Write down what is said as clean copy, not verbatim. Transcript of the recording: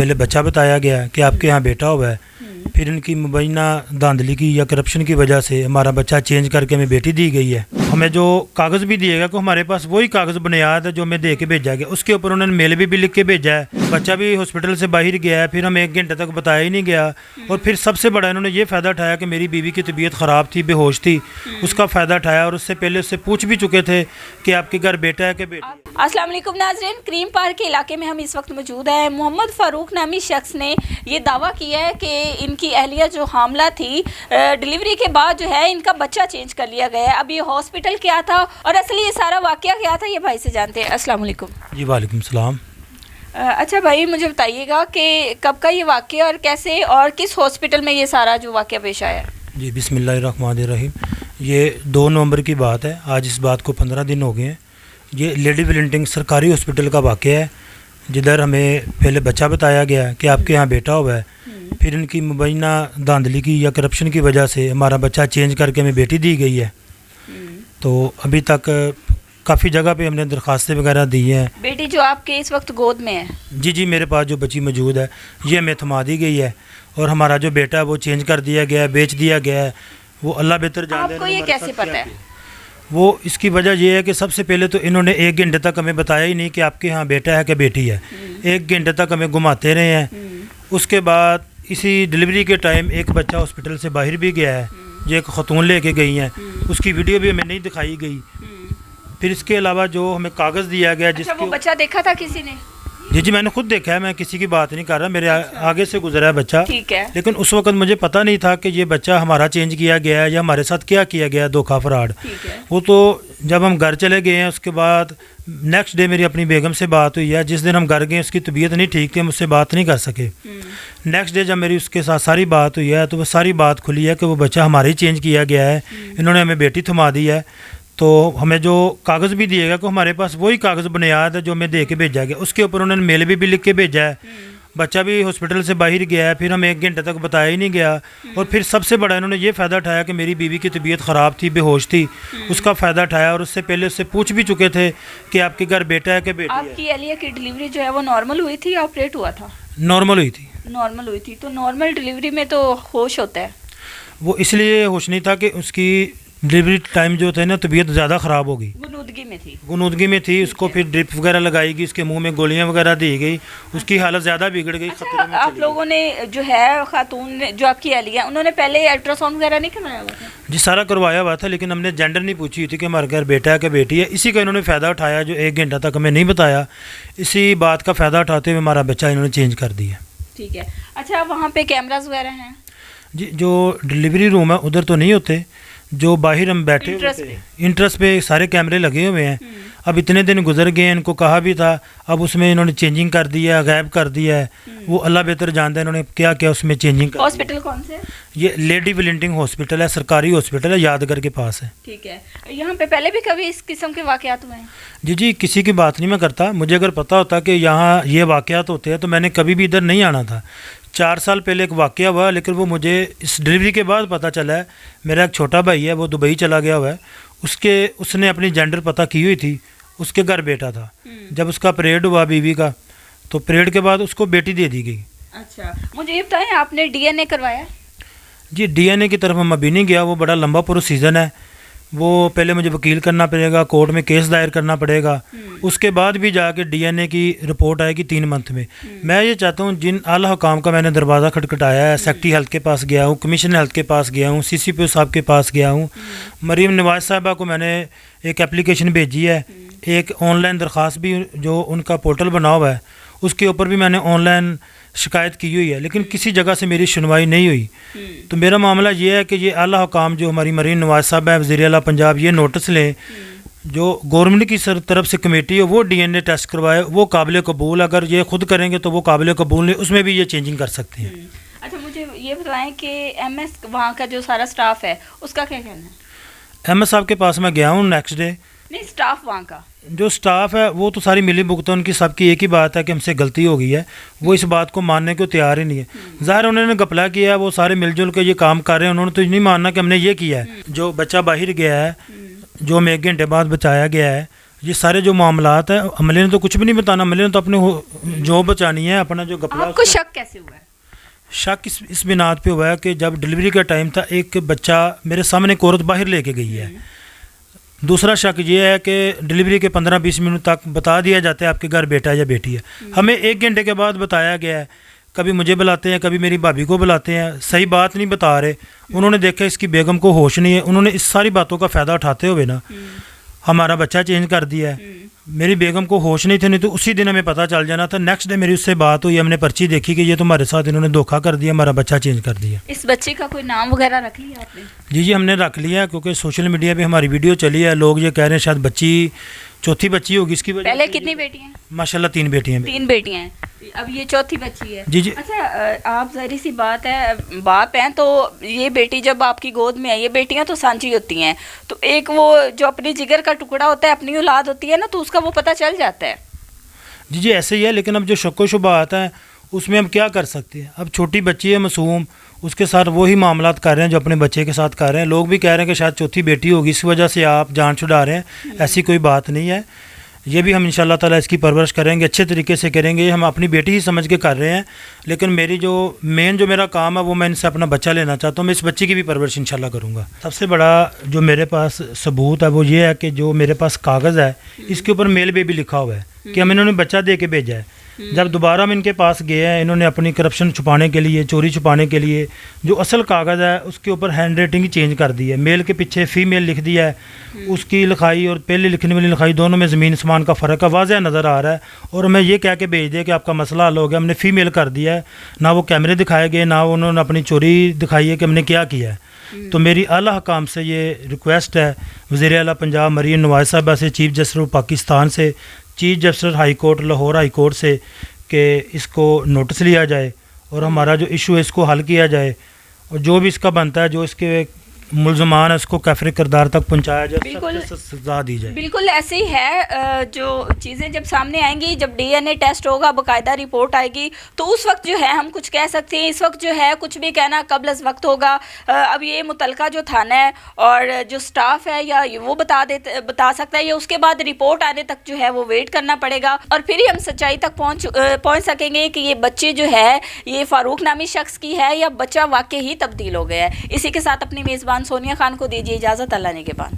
پہلے بچہ بتایا گیا کہ آپ کے یہاں بیٹا ہوا ہے، پھر ان کی مبینہ دھاندلی کی یا کرپشن کی وجہ سے ہمارا بچہ چینج کر کے ہمیں بیٹی دی گئی ہے۔ ہمیں جو کاغذ بھی دیے گا کہ ہمارے پاس وہی کاغذ بنیاد ہے جو ہمیں دے کے بھیجا گیا، اس کے اوپر انہوں نے میل بھی لکھ کے بھیجا ہے، بچہ بھی ہاسپٹل سے باہر گیا ہے، پھر ہمیں 1 گھنٹے تک بتایا ہی نہیں گیا، اور پھر سب سے بڑا انہوں نے یہ فائدہ اٹھایا کہ میری بیوی کی طبیعت خراب تھی، بے ہوش تھی، اس کا فائدہ اٹھایا، اور اس سے پہلے اس سے پوچھ بھی چکے تھے کہ آپ کے گھر بیٹا ہے کہ بیٹی ہے۔ السلام علیکم ناظرین، کریم پارک کے علاقے میں ہم اس وقت موجود ہیں۔ محمد فاروق نامی شخص نے یہ دعویٰ کیا ہے کہ ان کی اہلیہ جو حاملہ تھی، ڈیلیوری کے بعد جو ہے ان کا بچہ چینج کر لیا گیا ہے۔ اب یہ ہاسپٹل کیا تھا اور اصلی یہ سارا واقعہ کیا تھا، یہ بھائی سے جانتے ہیں۔ السلام علیکم۔ جی وعلیکم السلام۔ اچھا بھائی، مجھے بتائیے گا کہ کب کا یہ واقعہ اور کیسے اور کس ہاسپٹل میں یہ سارا جو واقعہ پیش آیا ہے؟ جی بسم اللہ الرحمن الرحیم۔ یہ 2 نومبر کی بات ہے، آج اس بات کو 15 دن ہو گئے ہیں۔ یہ لیڈی ولنٹنگ سرکاری ہاسپٹل کا واقعہ ہے، جدھر ہمیں پہلے بچہ بتایا گیا کہ آپ کے یہاں بیٹا ہوا ہے، پھر ان کی مبینہ دھاندلی کی یا کرپشن کی وجہ سے ہمارا بچہ چینج کر کے ہمیں بیٹی دی گئی ہے۔ تو ابھی تک کافی جگہ پہ ہم نے درخواستیں وغیرہ دی ہیں۔ بیٹی جو آپ کے اس وقت گود میں ہے؟ جی میرے پاس جو بچی موجود ہے یہ ہمیں تھما دی گئی ہے، اور ہمارا جو بیٹا ہے وہ چینج کر دیا گیا ہے، بیچ دیا گیا ہے، وہ اللہ بہتر جانتے ہیں۔ آپ کو یہ کیسے پتہ ہے؟ وہ اس کی وجہ یہ ہے کہ سب سے پہلے تو انہوں نے 1 گھنٹے تک ہمیں بتایا ہی نہیں کہ آپ کے ہاں بیٹا ہے کہ بیٹی ہے۔ 1 گھنٹے تک ہمیں گھماتے رہے ہیں۔ اس کے بعد اسی ڈلیوری کے ٹائم ایک بچہ ہاسپٹل سے باہر بھی گیا ہے، جو ایک خاتون لے کے گئی ہیں، اس کی ویڈیو بھی ہمیں نہیں دکھائی گئی۔ پھر اس کے علاوہ جو ہمیں کاغذ دیا گیا جس وہ بچہ دیکھا تھا کسی نے؟ جی میں نے خود دیکھا ہے، میں کسی کی بات نہیں کر رہا، میرے آگے سے گزرا ہے بچہ، ٹھیک ہے، لیکن اس وقت مجھے پتہ نہیں تھا کہ یہ بچہ ہمارا چینج کیا گیا ہے یا ہمارے ساتھ کیا گیا ہے، دھوکہ فراڈ۔ وہ تو جب ہم گھر چلے گئے ہیں اس کے بعد نیکسٹ ڈے میری اپنی بیگم سے بات ہوئی ہے، جس دن ہم گھر گئے اس کی طبیعت نہیں ٹھیک تھی، ہم اس سے بات نہیں کر سکے۔ نیکسٹ ڈے جب میری اس کے ساتھ ساری بات ہوئی ہے تو وہ ساری بات کھلی ہے کہ وہ بچہ ہمارا ہی چینج کیا گیا ہے، انہوں نے ہمیں بیٹی تھما دی ہے۔ تو ہمیں جو کاغذ بھی دیے گا کہ ہمارے پاس وہی کاغذ بنیاد ہے جو ہمیں دے کے بھیجا گیا، اس کے اوپر انہوں نے میل بھی لکھ کے بھیجا ہے، بچہ بھی ہاسپٹل سے باہر گیا ہے، پھر ہمیں 1 گھنٹے تک بتایا ہی نہیں گیا، اور پھر سب سے بڑا انہوں نے یہ فائدہ اٹھایا کہ میری بیوی کی طبیعت خراب تھی، بے ہوش تھی، اس کا فائدہ اٹھایا، اور اس سے پہلے اس سے پوچھ بھی چکے تھے کہ آپ کے گھر بیٹا ہے کہ بیٹی ہے۔ آپ کی اہلیہ کی ڈیلیوری جو ہے وہ نارمل ہوئی تھی یا آپریٹ ہوا تھا؟ نارمل ہوئی تھی۔ نارمل ہوئی تھی، تو نارمل ڈیلیوری میں تو ہوش ہوتا ہے؟ وہ اس لیے ہوش نہیں تھا کہ اس کی ڈلیوری ٹائم جو تھا نا طبیعت زیادہ خراب ہو گئی، گنودگی میں تھی، اس کو پھر ڈرپ وغیرہ لگائی گئی، اس کے منہ میں گولیاں وغیرہ دی گئی، اس کی حالت زیادہ بگڑ گئی، خطرے میں۔ آپ لوگوں نے جو ہے خاتون جو آپ کی اہلیہ، انہوں نے پہلے الٹرا ساؤنڈ وغیرہ نہیں کروایا ہوا تھا؟ جی سارا کروایا ہوا تھا، لیکن ہم نے جینڈر نہیں پوچھی ہوئی تھی کہ ہمارے گھر بیٹا ہے کہ بیٹی ہے، اسی کا انہوں نے فائدہ اٹھایا، جو 1 گھنٹہ تک ہمیں نہیں بتایا، اسی بات کا فائدہ اٹھاتے ہوئے ہمارا بچہ انہوں نے چینج کر دیا۔ ٹھیک ہے، اچھا وہاں پہ کیمراز وغیرہ ہیں؟ جی جو ڈلیوری روم ہے ادھر تو نہیں ہوتے، جو باہر ہم بیٹھے ہوئے انٹرس پہ سارے کیمرے لگے ہوئے ہیں۔ اب اتنے دن گزر گئے ہیں، ان کو کہا بھی تھا، اب اس میں انہوں نے چینجنگ کر دیا، غائب کر دیا ہے، وہ اللہ بہتر جانتا ہے انہوں نے کیا کیا اس میں چینجنگ کر۔ ہاسپٹل کون سے؟ یہ لیڈی ولنٹنگ ہاسپٹل ہے، سرکاری ہاسپٹل ہے، یادگار کے پاس ہے۔ ٹھیک ہے، یہاں پہ پہلے بھی کبھی اس قسم کے واقعات ہوئے ہیں؟ جی کسی کی بات نہیں میں کرتا، مجھے اگر پتہ ہوتا کہ یہاں یہ واقعات ہوتے ہیں تو میں نے کبھی بھی ادھر نہیں آنا تھا۔ 4 سال پہلے ایک واقعہ ہوا، لیکن وہ مجھے اس ڈلیوری کے بعد پتہ چلا ہے۔ میرا ایک چھوٹا بھائی ہے، وہ دبئی چلا گیا ہوا ہے، اس نے اپنی جینڈر پتہ کی ہوئی تھی، اس کے گھر بیٹا تھا، جب اس کا پریڈ ہوا بیوی کا تو پریڈ کے بعد اس کو بیٹی دے دی گئی۔ اچھا مجھے یہ بتائیں، آپ نے ڈی این اے کروایا؟ جی ڈی این اے کی طرف ہم ابھی نہیں گیا، وہ بڑا لمبا پروسیزن ہے، وہ پہلے مجھے وکیل کرنا پڑے گا، کورٹ میں کیس دائر کرنا پڑے گا، اس کے بعد بھی جا کے ڈی این اے کی رپورٹ آئے گی 3 منتھ میں۔ میں یہ چاہتا ہوں جن اعلیٰ حکام کا میں نے دروازہ کھٹکھٹایا ہے، سیکٹری ہیلتھ کے پاس گیا ہوں، کمیشنر ہیلتھ کے پاس گیا ہوں، سی سی پی او صاحب کے پاس گیا ہوں، مریم نواز صاحبہ کو میں نے ایک اپلیکیشن بھیجی ہے، ایک آن لائن درخواست بھی جو ان کا پورٹل بنا ہوا ہے اس کے اوپر بھی میں نے آن لائن شکایت کی ہوئی ہے، لیکن کسی جگہ سے میری سنوائی نہیں ہوئی۔ تو میرا معاملہ یہ ہے کہ یہ اعلیٰ حکام جو ہماری مریم نواز صاحب ہے، وزیر اعلیٰ پنجاب، یہ نوٹس لیں، جو گورنمنٹ کی طرف سے کمیٹی ہے وہ ڈی این اے ٹیسٹ کروائے، وہ قابل قبول، اگر یہ خود کریں گے تو وہ قابل قبول نہیں، اس میں بھی یہ چینجنگ کر سکتے ہیں۔ اچھا مجھے یہ بتائیں کہ ایم ایس وہاں کا جو سارا سٹاف ہے اس کا کیا کہنا ہے؟ ایم ایس صاحب کے پاس میں گیا ہوں نیکسٹ ڈے، نہیں سٹاف وہاں کا جو سٹاف ہے وہ تو ساری ملی بھگتوں، ان کی سب کی ایک ہی بات ہے کہ ہم سے غلطی ہو گئی ہے، وہ اس بات کو ماننے کو تیار ہی نہیں ہے۔ ظاہر انہوں نے گپلا کیا ہے، وہ سارے مل جل کے یہ کام کر رہے ہیں، انہوں نے تو نہیں ماننا کہ ہم نے یہ کیا ہے۔ جو بچہ باہر گیا ہے، جو ہمیں 1 گھنٹے بعد بچایا گیا ہے، یہ سارے جو معاملات ہیں عملے نے تو کچھ بھی نہیں بتانا, عملے نے تو اپنے جو بچانی ہے اپنا جو گپلا. آپ کو شک کیسے ہوا ہے؟ شک اس بنیاد پہ ہوا ہے کہ جب ڈلیوری کا ٹائم تھا ایک بچہ میرے سامنے ایک عورت باہر لے کے گئی ہے. دوسرا شک یہ ہے کہ ڈلیوری کے 15-20 منٹ تک بتا دیا جاتا ہے آپ کے گھر بیٹا ہے یا بیٹی ہے. ہمیں 1 گھنٹے کے بعد بتایا گیا ہے, کبھی مجھے بلاتے ہیں کبھی میری بھابھی کو بلاتے ہیں, صحیح بات نہیں بتا رہے. انہوں نے دیکھا اس کی بیگم کو ہوش نہیں ہے, انہوں نے اس ساری باتوں کا فائدہ اٹھاتے ہوئے نا ہمارا بچہ چینج کر دیا ہے. میری بیگم کو ہوش نہیں تھے, نہیں تو اسی دن ہمیں پتہ چل جانا تھا. نیکسٹ ڈے میری اس سے بات ہوئی, ہم نے پرچی دیکھی کہ یہ تمہارے ساتھ انہوں نے دھوکہ کر دیا, ہمارا بچہ چینج کر دیا. اس بچے کا کوئی نام وغیرہ رکھ لیا آپ نے؟ جی ہم نے رکھ لیا, کیونکہ سوشل میڈیا پہ ہماری ویڈیو چلی ہے. لوگ یہ کہہ رہے ہیں شاید بچی چوتھی بچی ہوگی اس کی وجہ. پہلے کتنی بیٹی ہیں؟ ماشاءاللہ 3 بیٹی ہیں. 3 بیٹیاں ہیں, اب یہ چوتھی بچی ہے. جی. اچھا آپ ظاہری سی بات ہے باپ ہیں تو یہ بیٹی جب آپ کی گود میں ہے, یہ بیٹیاں تو سانجی ہوتی ہیں, تو ایک وہ جو اپنی جگر کا ٹکڑا ہوتا ہے اپنی اولاد ہوتی ہے نا, تو اس کا وہ پتہ چل جاتا ہے. جی ایسے ہی ہے, لیکن اب جو شک و شبہ آتا ہے اس میں ہم کیا کر سکتے ہیں. اب چھوٹی بچی ہے معصوم, اس کے ساتھ وہی معاملات کر رہے ہیں جو اپنے بچے کے ساتھ کر رہے ہیں. لوگ بھی کہہ رہے ہیں کہ شاید چوتھی بیٹی ہوگی اس وجہ سے آپ جان چھڑا رہے ہیں. ایسی کوئی بات نہیں ہے. یہ بھی ہم انشاءاللہ تعالیٰ اس کی پرورش کریں گے, اچھے طریقے سے کریں گے. ہم اپنی بیٹی ہی سمجھ کے کر رہے ہیں, لیکن میری جو میرا کام ہے وہ میں ان سے اپنا بچہ لینا چاہتا ہوں. میں اس بچی کی بھی پرورش انشاءاللہ کروں گا. سب سے بڑا جو میرے پاس ثبوت ہے وہ یہ ہے کہ جو میرے پاس کاغذ ہے اس کے اوپر میل بیبی لکھا ہوا ہے کہ ہم انہوں نے بچہ دے کے بھیجا ہے. جب دوبارہ ہم ان کے پاس گئے ہیں, انہوں نے اپنی کرپشن چھپانے کے لیے, چوری چھپانے کے لیے جو اصل کاغذ ہے اس کے اوپر ہینڈ رائٹنگ چینج کر دی ہے. میل کے پیچھے فیمیل لکھ دیا ہے. اس کی لکھائی اور پہلے لکھنے والی لکھائی دونوں میں زمین آسمان کا فرق ہے, واضح نظر آ رہا ہے. اور ہمیں یہ کہہ کے بھیج دیا کہ آپ کا مسئلہ حل ہو گیا. ہم نے فیمیل کر دیا ہے, نہ وہ کیمرے دکھائے گئے, نہ انہوں نے اپنی چوری دکھائی ہے کہ ہم نے کیا کیا ہے. تو میری اعلیٰ حکام سے یہ ریکویسٹ ہے, وزیر اعلیٰ پنجاب مریم نواز صاحبہ سے, چیف جسٹس پاکستان سے, chief justice high court Lahore high court سے کہ اس کو نوٹس لیا جائے اور ہمارا جو ایشو ہے اس کو حل کیا جائے, اور جو بھی اس کا بنتا ہے, جو اس کے ملزمان ہے اس کو کافر کردار تک پہنچایا جائے, بالکل سزا دی جائے. بالکل ایسے ہی ہے. جو چیزیں جب سامنے آئیں گی, جب ڈی این اے ٹیسٹ ہوگا, باقاعدہ رپورٹ آئے گی, تو اس وقت جو ہے ہم کچھ کہہ سکتے ہیں. اس وقت جو ہے کچھ بھی کہنا قبل از وقت ہوگا. اب یہ متعلقہ جو تھانہ ہے اور جو سٹاف ہے یا وہ بتا سکتا ہے, یا اس کے بعد رپورٹ آنے تک جو ہے وہ ویٹ کرنا پڑے گا, اور پھر ہی ہم سچائی تک پہنچ سکیں گے کہ یہ بچے جو ہے یہ فاروق نامی شخص کی ہے یا بچہ واقعی ہی تبدیل ہو گیا ہے. اسی کے ساتھ اپنی میزبان سونیا خان کو دیجیے اجازت. اللہ نے کے بعد.